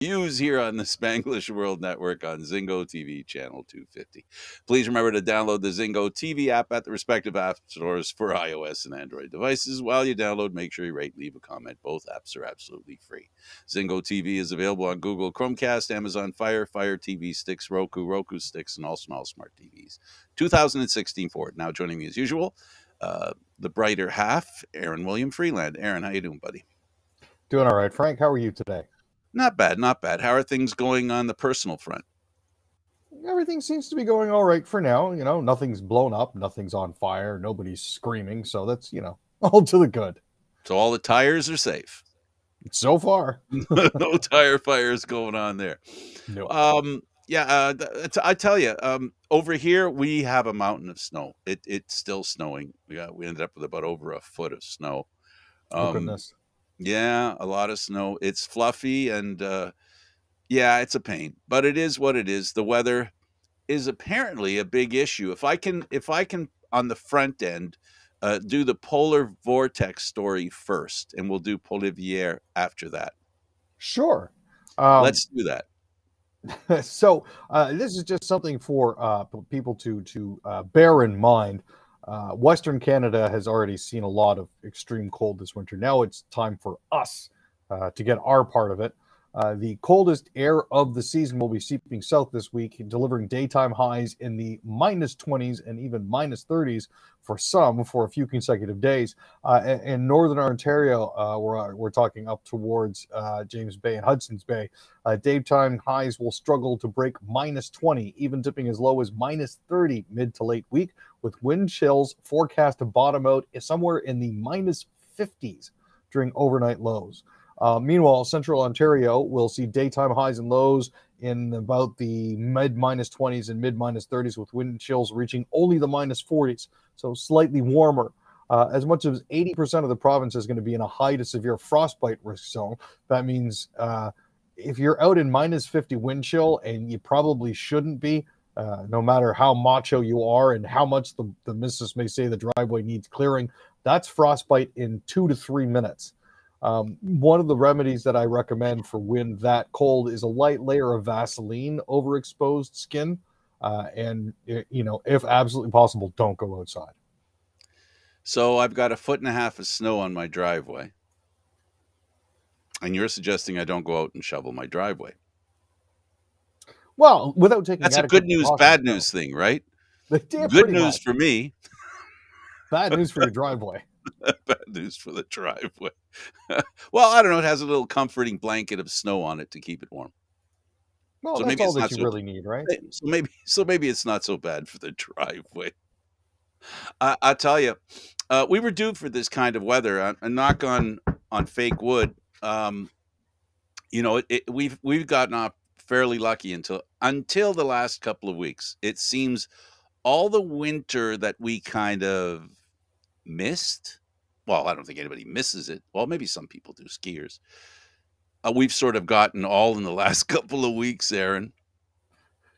Views here on the Spanglish World Network on Zingo TV channel 250. Please remember to download the Zingo TV app at the respective app stores for iOS and Android devices. While you download, make sure you rate and leave a comment. Both apps are absolutely free. Zingo TV is available on Google Chromecast, Amazon Fire, Fire TV sticks, Roku sticks, and all small smart TVs. 2016 Ford. Now joining me as usual, the brighter half, Aaron William Freeland. Aaron, how you doing, buddy? Doing all right, Frank. How are you today? Not bad, not bad. How are things going on the personal front? Everything seems to be going all right for now. Nothing's blown up, nothing's on fire, nobody's screaming, so that's all to the good. So all the tires are safe. So far, No tire fires going on there. no. I tell you, over here we have a mountain of snow. It's still snowing. We ended up with about over a foot of snow. Oh goodness. Yeah, a lot of snow. It's fluffy and yeah, it's a pain, but it is what it is. The weather is apparently a big issue. If I can on the front end do the polar vortex story first, and we'll do Polivier after that. Sure. Let's do that. So this is just something for people to bear in mind. Western Canada has already seen a lot of extreme cold this winter. Now it's time for us to get our part of it. The coldest air of the season will be seeping south this week, delivering daytime highs in the -20s and even -30s for some for a few consecutive days. In northern Ontario, we're talking up towards James Bay and Hudson's Bay. Daytime highs will struggle to break -20, even dipping as low as -30 mid to late week, with wind chills forecast to bottom out somewhere in the -50s during overnight lows. Meanwhile, central Ontario will see daytime highs and lows in about the mid -20s and mid -30s, with wind chills reaching only the -40s, so slightly warmer. As much as 80% of the province is going to be in a high to severe frostbite risk zone. That means if you're out in -50 wind chill, and you probably shouldn't be, no matter how macho you are and how much the missus may say the driveway needs clearing, that's frostbite in 2 to 3 minutes. One of the remedies that I recommend for when that cold is a light layer of Vaseline over exposed skin. And, if absolutely possible, don't go outside. So I've got 1.5 feet of snow on my driveway. And you're suggesting I don't go out and shovel my driveway. Well, without taking That's a good news, bad news thing, right? Good news for me. Bad news for your driveway. Bad news for the driveway. Well, I don't know. It has a little comforting blanket of snow on it to keep it warm. Well, so that's all that you really need, right? So maybe it's not so bad for the driveway. I tell you, we were due for this kind of weather. A knock on fake wood. We've gotten off fairly lucky until the last couple of weeks. It seems all the winter that we kind of missed. Well, I don't think anybody misses it. Well, maybe some people do, skiers. We've sort of gotten all in the last couple of weeks, Aaron.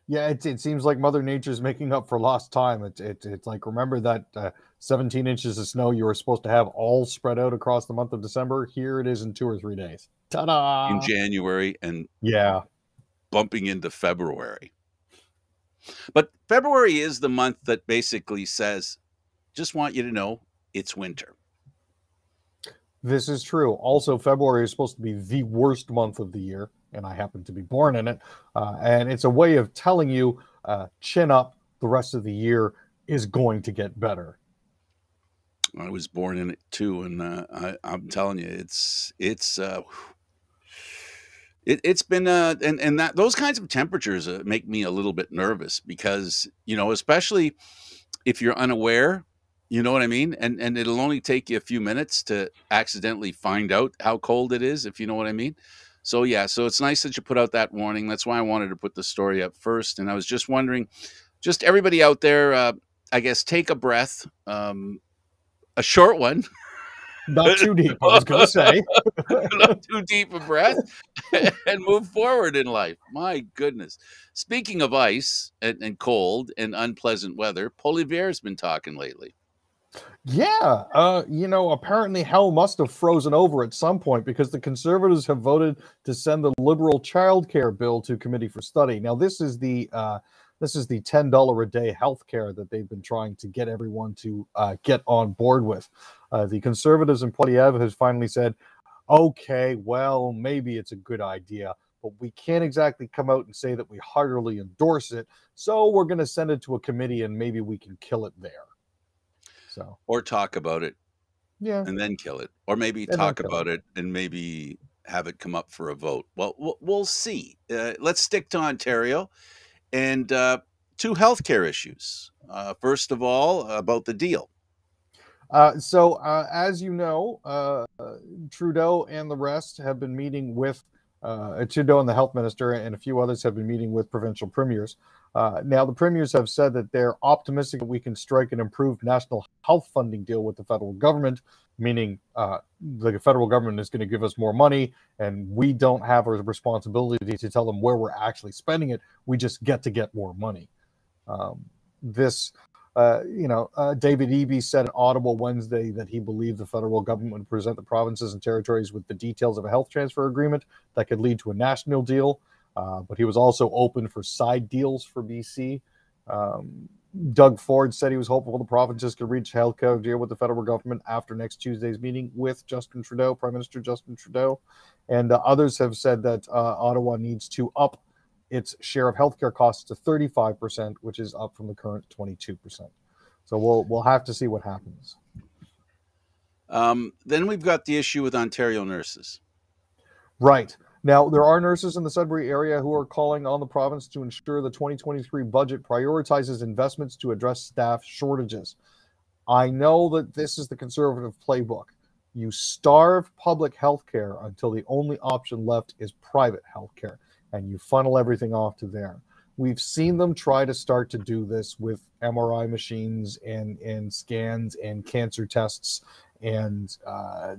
Yeah, it seems like Mother Nature's making up for lost time. It's like, remember that 17 inches of snow you were supposed to have all spread out across the month of December? Here it is in 2 or 3 days. Ta-da! In January, and yeah, bumping into February. But February is the month that basically says, just want you to know, it's winter. This is true. Also, February is supposed to be the worst month of the year, and I happen to be born in it. And it's a way of telling you, chin up, the rest of the year is going to get better. I was born in it too, and I'm telling you, it's been and that those kinds of temperatures make me a little bit nervous because, especially if you're unaware. You know what I mean? And it'll only take you a few minutes to accidentally find out how cold it is, if you know what I mean. So, yeah, so it's nice that you put out that warning. That's why I wanted to put the story up first. And I was just wondering, just everybody out there, I guess, take a breath, a short one. Not too deep, I was going to say. Not too deep a breath and move forward in life. My goodness. Speaking of ice and cold and unpleasant weather, Polivier's been talking lately. Yeah, apparently hell must have frozen over at some point because the conservatives have voted to send the liberal child care bill to committee for study. Now, this is the $10 a day health care that they've been trying to get everyone to get on board with. The conservatives in Poilievre has finally said, okay, well, maybe it's a good idea, but we can't exactly come out and say that we heartily endorse it. So we're going to send it to a committee and maybe we can kill it there. So, Or talk about it yeah, and then kill it, or maybe and then talk kill it. about it and maybe have it come up for a vote. Well, we'll see. Let's stick to Ontario and two healthcare issues. First of all, about the deal. As you know, Trudeau and the rest have been meeting with Trudeau and the health minister and a few others have been meeting with provincial premiers. Now, the premiers have said that they're optimistic that we can strike an improved national health funding deal with the federal government, meaning the federal government is going to give us more money and we don't have a responsibility to tell them where we're actually spending it. We just get to get more money. This David Eby said in Ottawa Wednesday that he believed the federal government would present the provinces and territories with the details of a health transfer agreement that could lead to a national deal. But he was also open for side deals for BC. Doug Ford said he was hopeful the provinces could reach a healthcare deal with the federal government after next Tuesday's meeting with Justin Trudeau, Prime Minister Justin Trudeau. And others have said that Ottawa needs to up its share of healthcare costs to 35%, which is up from the current 22%. So we'll have to see what happens. Then we've got the issue with Ontario nurses. Right. Now, there are nurses in the Sudbury area who are calling on the province to ensure the 2023 budget prioritizes investments to address staff shortages. I know that this is the conservative playbook. You starve public health care until the only option left is private health care, and you funnel everything off to there. We've seen them try to start to do this with MRI machines and scans and cancer tests. And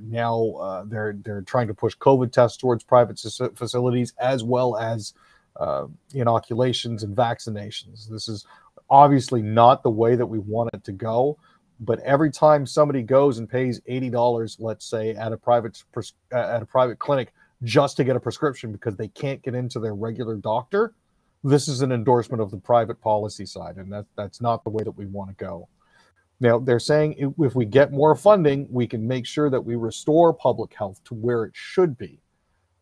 now they're trying to push COVID tests towards private facilities as well as inoculations and vaccinations. This is obviously not the way that we want it to go. But every time somebody goes and pays $80, let's say, at a private clinic just to get a prescription because they can't get into their regular doctor, this is an endorsement of the private policy side, and that's not the way that we want to go. Now, they're saying if we get more funding, we can make sure that we restore public health to where it should be.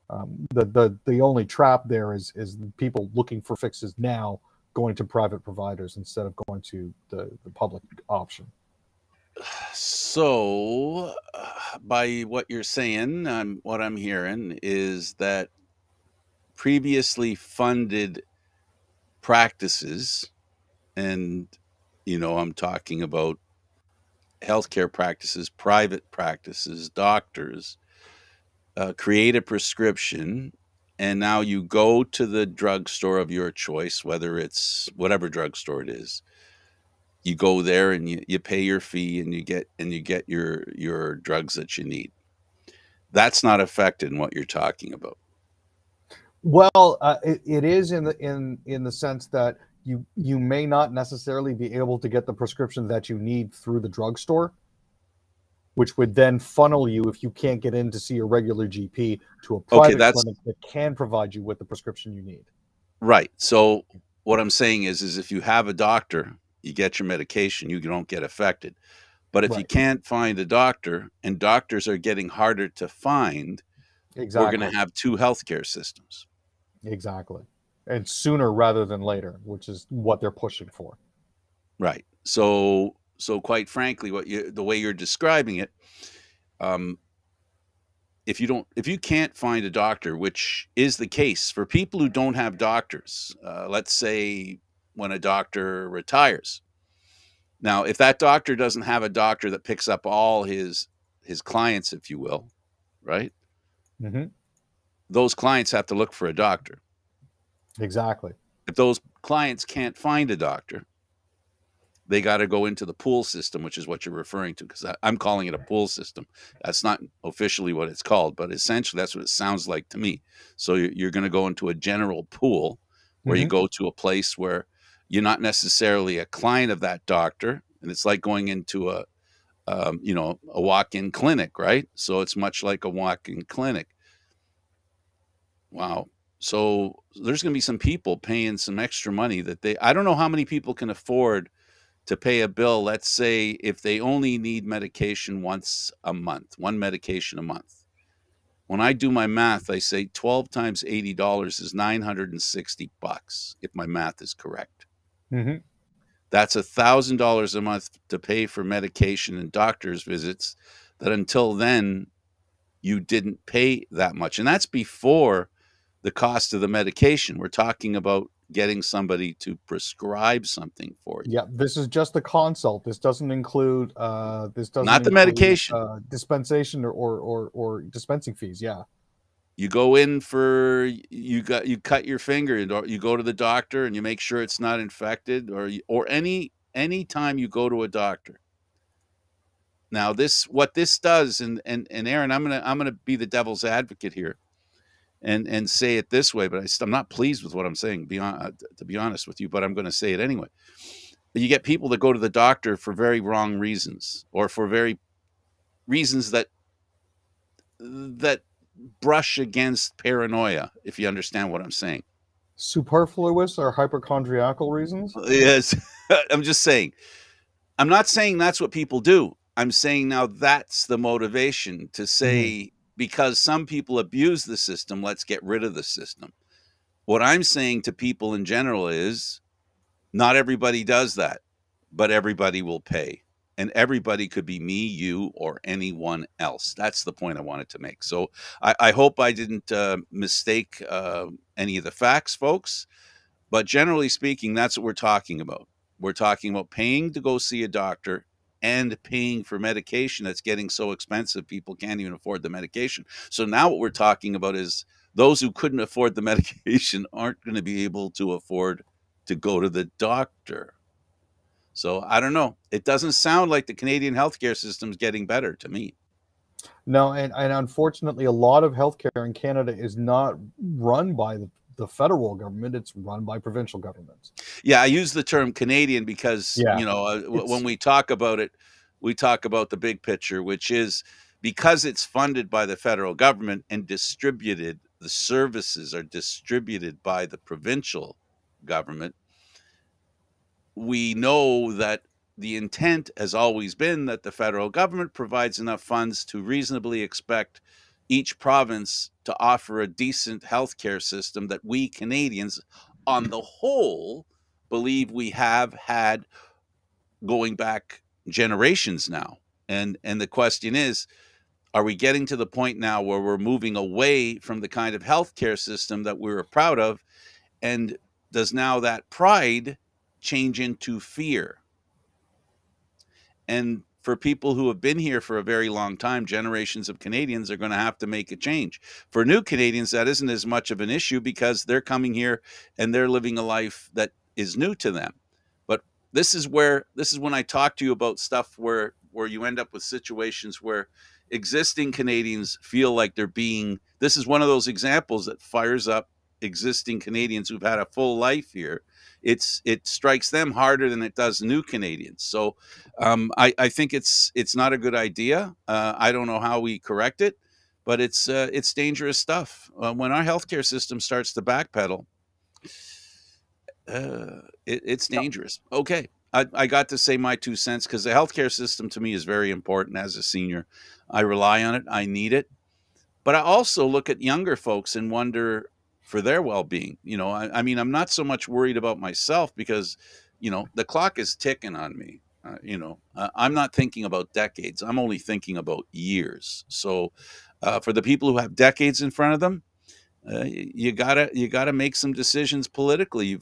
The only trap there is people looking for fixes now going to private providers instead of going to the public option. So, by what you're saying, what I'm hearing is that previously funded practices, and I'm talking about healthcare practices, private practices, doctors, create a prescription, and now you go to the drugstore of your choice, whether it's whatever drugstore it is. You go there and you pay your fee and you get your drugs that you need. That's not affected in what you're talking about. Well, it is in the sense that you may not necessarily be able to get the prescription that you need through the drugstore, which would then funnel you, if you can't get in to see a regular GP, to a private clinic that can provide you with the prescription you need. Right. So what I'm saying is if you have a doctor, you get your medication, you don't get affected. But if you can't find a doctor, and doctors are getting harder to find, we're going to have two healthcare systems. Exactly. And sooner rather than later, which is what they're pushing for. Right. So quite frankly, the way you're describing it, if you can't find a doctor, which is the case for people who don't have doctors, let's say when a doctor retires. Now, if that doctor doesn't have a doctor that picks up all his clients, if you will, right? Mm-hmm. Those clients have to look for a doctor. Exactly. If those clients can't find a doctor, they got to go into the pool system, which is what you're referring to, because I'm calling it a pool system. That's not officially what it's called, but essentially that's what it sounds like to me. So you're going to go into a general pool where you go to a place where you're not necessarily a client of that doctor. And it's like going into you know, a walk-in clinic, right? So it's much like a walk-in clinic. Wow. So there's going to be some people paying some extra money that I don't know how many people can afford to pay a bill. Let's say if they only need medication once a month, one medication a month. When I do my math, I say 12 times $80 is $960, if my math is correct. Mm-hmm. That's $1,000 a month to pay for medication and doctor's visits that until then you didn't pay that much. And that's before the cost of the medication. We're talking about getting somebody to prescribe something for you. Yeah, this is just the consult. This doesn't include Not the medication. Dispensation or dispensing fees. Yeah. You go in for you cut your finger, and you go to the doctor and you make sure it's not infected, or any time you go to a doctor. Now what this does, and Aaron, I'm gonna be the devil's advocate here, and say it this way, but I'm not pleased with what I'm saying, to be honest with you, but I'm going to say it anyway. You get people that go to the doctor for very wrong reasons, or for very reasons that brush against paranoia, if you understand what I'm saying. Superfluous or hypochondriacal reasons? Yes. I'm just saying. I'm not saying that's what people do. I'm saying now that's the motivation to say, because some people abuse the system, let's get rid of the system. What I'm saying to people in general is not everybody does that, but everybody will pay. And everybody could be me, you, or anyone else. That's the point I wanted to make. So I hope I didn't mistake any of the facts, folks. But generally speaking, that's what we're talking about. We're talking about paying to go see a doctor and paying for medication that's getting so expensive people can't even afford the medication. So now what we're talking about is those who couldn't afford the medication aren't going to be able to afford to go to the doctor. So I don't know. It doesn't sound like the Canadian healthcare system is getting better to me. No, and unfortunately, a lot of healthcare in Canada is not run by the federal government. It's run by provincial governments. Yeah, I use the term Canadian because, Yeah, when we talk about it, we talk about the big picture, which is because it's funded by the federal government and distributed, the services are distributed by the provincial government. We know that the intent has always been that the federal government provides enough funds to reasonably expect each province to offer a decent healthcare system that we Canadians, on the whole, believe we have had going back generations now. And the question is, are we getting to the point now where we're moving away from the kind of healthcare system that we were proud of? And does now that pride change into fear? And for people who have been here for a very long time, generations of Canadians are going to have to make a change. For new Canadians, that isn't as much of an issue because they're coming here and they're living a life that is new to them. But this is when I talk to you about stuff where you end up with situations where existing Canadians feel like this is one of those examples that fires up existing Canadians who've had a full life here. It strikes them harder than it does new Canadians. So I think it's not a good idea. I don't know how we correct it, but it's dangerous stuff. When our healthcare system starts to backpedal, it's dangerous. Okay, I got to say my 2 cents because the healthcare system to me is very important. As a senior, I rely on it. I need it, but I also look at younger folks and wonder for their well-being. I mean, I'm not so much worried about myself because, the clock is ticking on me. I'm not thinking about decades. I'm only thinking about years. So, for the people who have decades in front of them, you gotta make some decisions politically. You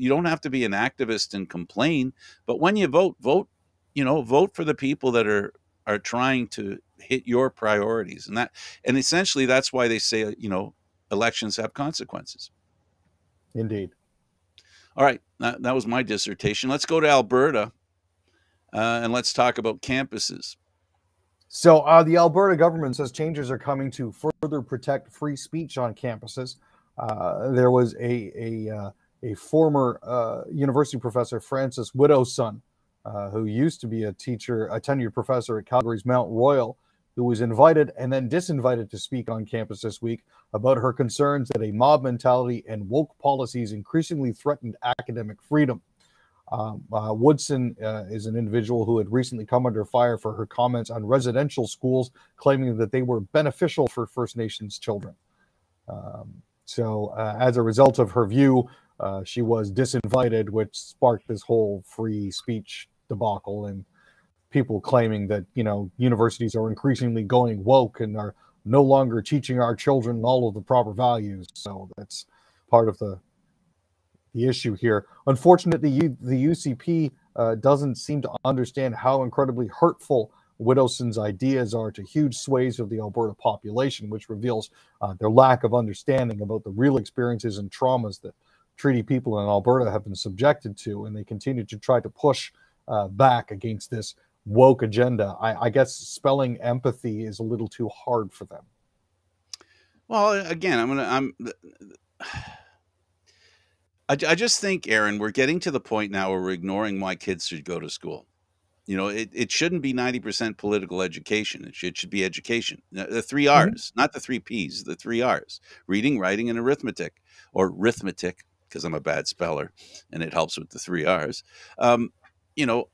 don't have to be an activist and complain, but when you vote, vote for the people that are trying to hit your priorities, and essentially that's why they say elections have consequences. indeed. All right, that was my dissertation. Let's go to Alberta, and let's talk about campuses. So the Alberta government says changes are coming to further protect free speech on campuses. There was a former university professor, Francis Widow's son, who used to be a teacher, a tenured professor at Calgary's Mount Royal, who was invited and then disinvited to speak on campus this week about her concerns that a mob mentality and woke policies increasingly threatened academic freedom. Woodson is an individual who had recently come under fire for her comments on residential schools, claiming that they were beneficial for First Nations children. So as a result of her view, she was disinvited, which sparked this whole free speech debacle, and people claiming that, you know, universities are increasingly going woke and are no longer teaching our children all of the proper values. So that's part of the issue here. Unfortunately, the UCP doesn't seem to understand how incredibly hurtful Widdowson's ideas are to huge swathes of the Alberta population, which reveals their lack of understanding about the real experiences and traumas that treaty people in Alberta have been subjected to, and they continue to try to push back against this woke agenda. I guess spelling empathy is a little too hard for them. Well, again, I just think, Aaron, we're getting to the point now where we're ignoring why kids should go to school. You know, it shouldn't be 90% political education. It should be education. The 3 R's, not the 3 P's, the 3 R's: reading, writing, and arithmetic, or arithmetic, because I'm a bad speller, and it helps with the 3 R's. You know,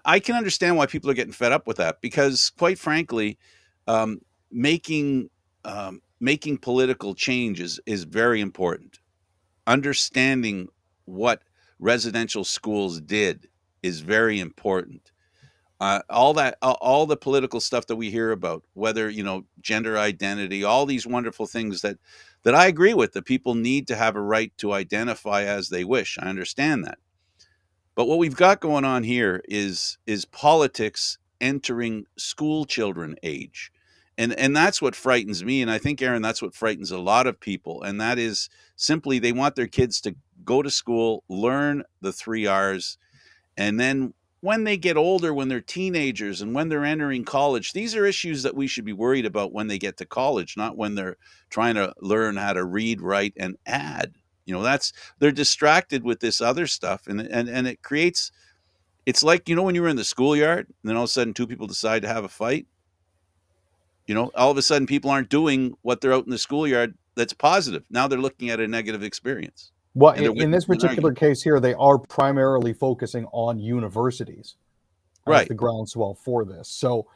I can understand why people are getting fed up with that, because, quite frankly, making political change is very important. Understanding what residential schools did is very important. All the political stuff that we hear about, whether, you know, gender identity, all these wonderful things that I agree with, that people need to have a right to identify as they wish. I understand that. But what we've got going on here is politics entering school children age. And that's what frightens me. And I think, Aaron, that's what frightens a lot of people. And that is simply they want their kids to go to school, learn the 3 R's, and then when they get older, when they're teenagers and when they're entering college, these are issues that we should be worried about when they get to college, not when they're trying to learn how to read, write, and add. You know, they're distracted with this other stuff, and it creates, it's like, you know, when you were in the schoolyard and then all of a sudden 2 people decide to have a fight. You know, all of a sudden people aren't doing what they're out in the schoolyard that's positive. Now they're looking at a negative experience. Well, in this particular case here, they are primarily focusing on universities as the groundswell for this. So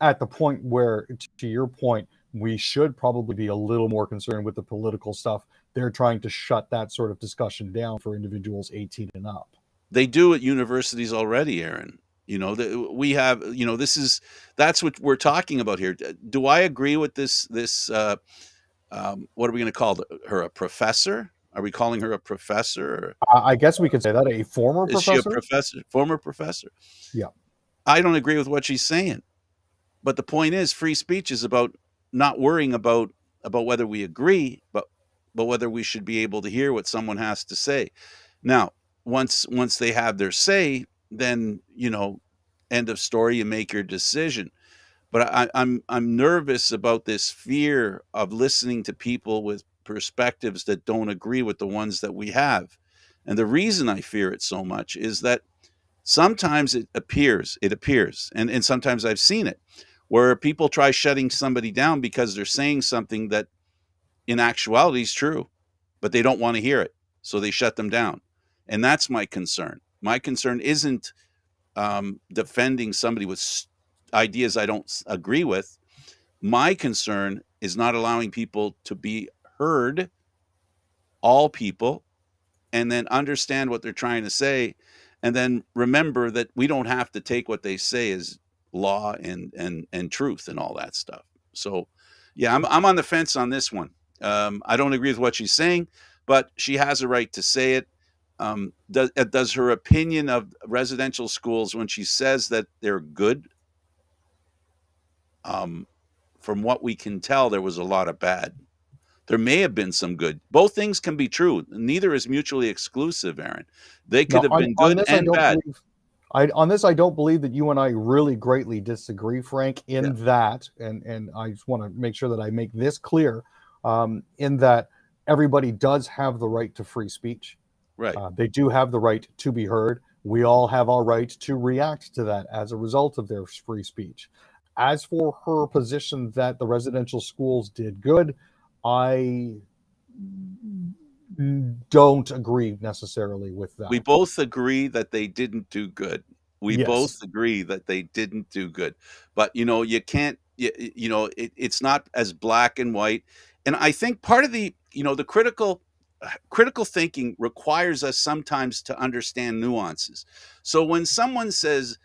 at the point where, to your point, we should probably be a little more concerned with the political stuff, they're trying to shut that sort of discussion down for individuals 18 and up. They do at universities already, Aaron. You know, we have, you know, that's what we're talking about here. Do I agree with this? What are we going to call her? A professor? Are we calling her a professor? I guess we could say that, a former professor. Is she a professor? Former professor? Yeah. I don't agree with what she's saying. But the point is, free speech is about not worrying about whether we agree, but whether we should be able to hear what someone has to say. Now, once they have their say, then, you know, end of story, you make your decision. But I'm nervous about this fear of listening to people with perspectives that don't agree with the ones that we have. And the reason I fear it so much is that sometimes it appears, and sometimes I've seen it, where people try shutting somebody down because they're saying something that in actuality is true, but they don't want to hear it. So they shut them down. And that's my concern. My concern isn't defending somebody with ideas I don't agree with. My concern is not allowing people to be heard, all people, and then understand what they're trying to say, and then remember that we don't have to take what they say as law and truth and all that stuff. So, yeah, I'm on the fence on this one. I don't agree with what she's saying, but she has a right to say it. Does her opinion of residential schools, when she says that they're good, from what we can tell, there was a lot of bad. There may have been some good. Both things can be true. Neither is mutually exclusive, Aaron. They could have been good and bad. On this, I don't believe that you and I really greatly disagree, Frank, in that, and I just want to make sure that I make this clear, in that everybody does have the right to free speech. Right. They do have the right to be heard. We all have our right to react to that as a result of their free speech. As for her position that the residential schools did good, I don't agree necessarily with We that. both agree that they didn't do good. We both Yes. agree that they didn't do good. But, you know, you can't, it's not as black and white. And I think part of the, the critical thinking requires us sometimes to understand nuances. So when someone says,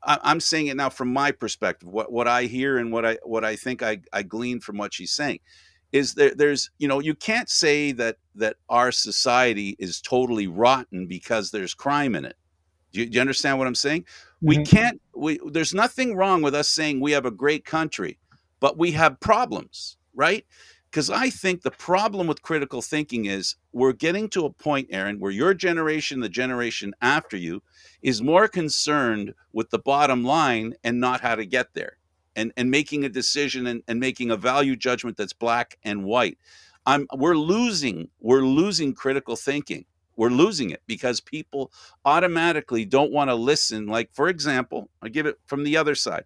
I'm saying it now from my perspective, what I hear and what I think I glean from what she's saying is there's you can't say that our society is totally rotten because there's crime in it. Do you understand what I'm saying? We Mhm. can't. There's nothing wrong with us saying we have a great country, but we have problems, right? Because I think the problem with critical thinking is we're getting to a point, Aaron, where your generation, the generation after you, is more concerned with the bottom line and not how to get there, and making a decision and making a value judgment that's black and white. We're losing critical thinking. We're losing it because people automatically don't want to listen. Like, for example, I give it from the other side.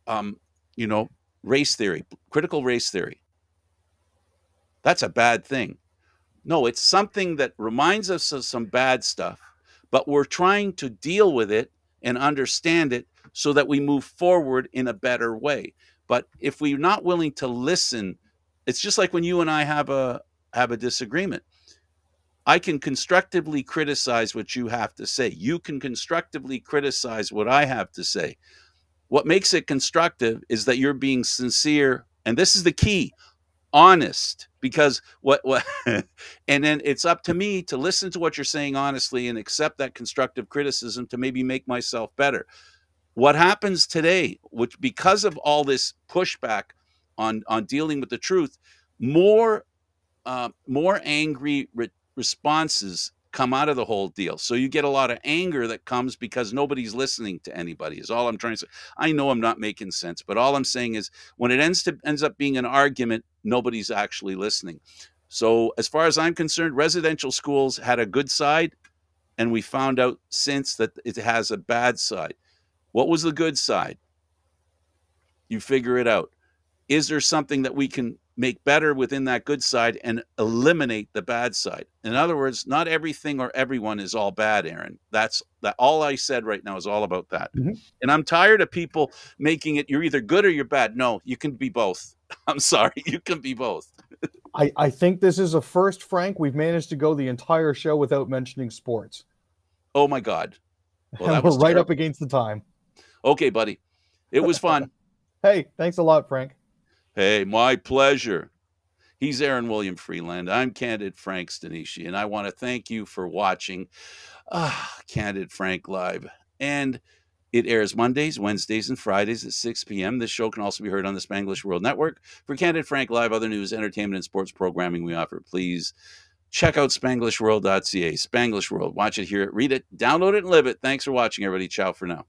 Um, you know, race theory, critical race theory. That's a bad thing. No, it's something that reminds us of some bad stuff, but we're trying to deal with it and understand it so that we move forward in a better way. But if we're not willing to listen, it's just like when you and I have a disagreement. I can constructively criticize what you have to say. You can constructively criticize what I have to say. What makes it constructive is that you're being sincere, and this is the key, honest. Because what and then it's up to me to listen to what you're saying honestly and accept that constructive criticism to maybe make myself better. What happens today, which because of all this pushback on dealing with the truth, more more angry responses come out of the whole deal. So you get a lot of anger that comes because nobody's listening to anybody. Is all I'm trying to say. I know I'm not making sense, but all I'm saying is when it ends up being an argument, nobody's actually listening. So as far as I'm concerned, residential schools had a good side, and we found out since that it has a bad side. What was the good side? You figure it out. Is there something that we can make better within that good side and eliminate the bad side? In other words, not everything or everyone is all bad, Aaron. That's that all I said right now is all about that. Mhm. And I'm tired of people making it you're either good or you're bad. No, you can be both. I'm sorry, you can be both. I think this is a first, Frank. We've managed to go the entire show without mentioning sports. Oh my God. Well, And that we're was right up terrible. against the time. Okay, buddy. It was fun. Hey, thanks a lot, Frank. Hey, my pleasure. He's Aaron William Freeland. I'm Candid Frank Stanisci, and I want to thank you for watching Candid Frank Live. And it airs Mondays, Wednesdays, and Fridays at 6 p.m. This show can also be heard on the Spanglish World Network. For Candid Frank Live, other news, entertainment, and sports programming we offer, please check out spanglishworld.ca. Spanglish World. Watch it, hear it, read it, download it, and live it. Thanks for watching, everybody. Ciao for now.